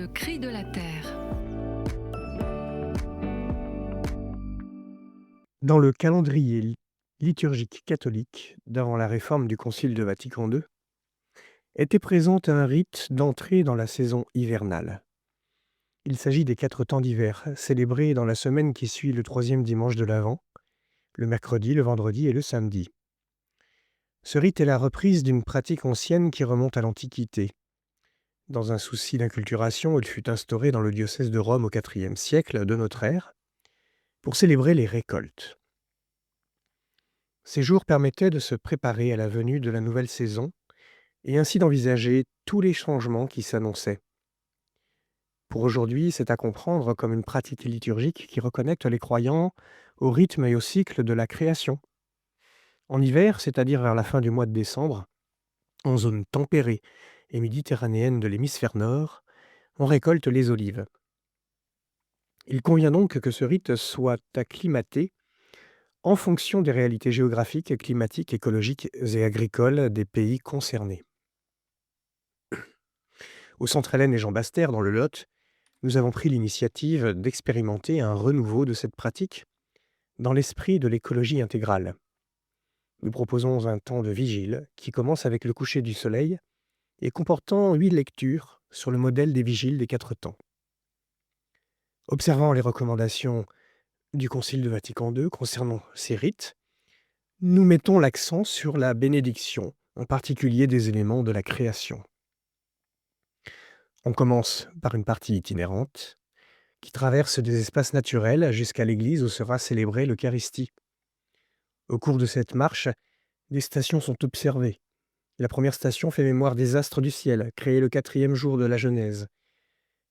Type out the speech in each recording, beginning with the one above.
Le cri de la terre. Dans le calendrier liturgique catholique, d'avant la réforme du Concile de Vatican II, était présent un rite d'entrée dans la saison hivernale. Il s'agit des 4 temps d'hiver, célébrés dans la semaine qui suit le troisième dimanche de l'Avent, le mercredi, le vendredi et le samedi. Ce rite est la reprise d'une pratique ancienne qui remonte à l'Antiquité. Dans un souci d'inculturation, il fut instauré dans le diocèse de Rome au IVe siècle de notre ère, pour célébrer les récoltes. Ces jours permettaient de se préparer à la venue de la nouvelle saison et ainsi d'envisager tous les changements qui s'annonçaient. Pour aujourd'hui, c'est à comprendre comme une pratique liturgique qui reconnecte les croyants au rythme et au cycle de la création. En hiver, c'est-à-dire vers la fin du mois de décembre, en zone tempérée et méditerranéenne de l'hémisphère nord, on récolte les olives. Il convient donc que ce rite soit acclimaté en fonction des réalités géographiques, climatiques, écologiques et agricoles des pays concernés. Au Centre Hélène et Jean Bastère, dans le Lot, nous avons pris l'initiative d'expérimenter un renouveau de cette pratique dans l'esprit de l'écologie intégrale. Nous proposons un temps de vigile qui commence avec le coucher du soleil et comportant 8 lectures sur le modèle des vigiles des 4 temps. Observant les recommandations du Concile de Vatican II concernant ces rites, nous mettons l'accent sur la bénédiction, en particulier des éléments de la création. On commence par une partie itinérante qui traverse des espaces naturels jusqu'à l'église où sera célébrée l'Eucharistie. Au cours de cette marche, des stations sont observées. La première station fait mémoire des astres du ciel, créés le 4e jour de la Genèse,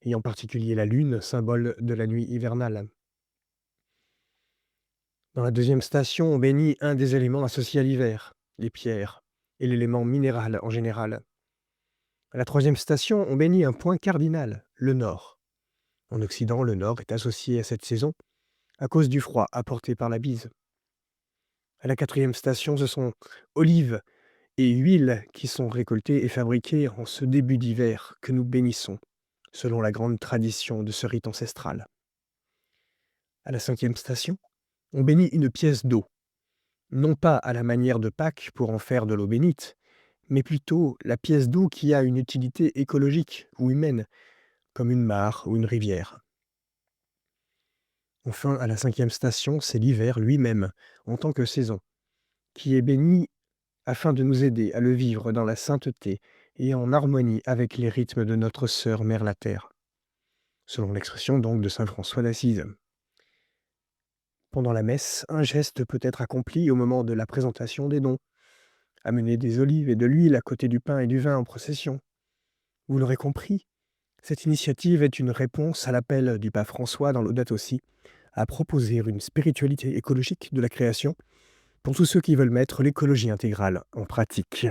et en particulier la lune, symbole de la nuit hivernale. Dans la deuxième station, on bénit un des éléments associés à l'hiver, les pierres, et l'élément minéral en général. À la troisième station, on bénit un point cardinal, le nord. En Occident, le nord est associé à cette saison à cause du froid apporté par la bise. À la quatrième station, ce sont olives et huiles qui sont récoltées et fabriquées en ce début d'hiver que nous bénissons, selon la grande tradition de ce rite ancestral. À la cinquième station, on bénit une pièce d'eau, non pas à la manière de Pâques pour en faire de l'eau bénite, mais plutôt la pièce d'eau qui a une utilité écologique ou humaine, comme une mare ou une rivière. Enfin, à la cinquième station, c'est l'hiver lui-même, en tant que saison, qui est béni afin de nous aider à le vivre dans la sainteté et en harmonie avec les rythmes de notre sœur Mère la Terre, selon l'expression donc de saint François d'Assise. Pendant la messe, un geste peut être accompli au moment de la présentation des dons, amener des olives et de l'huile à côté du pain et du vin en procession. Vous l'aurez compris, cette initiative est une réponse à l'appel du pape François dans Laudato Si à proposer une spiritualité écologique de la création pour tous ceux qui veulent mettre l'écologie intégrale en pratique.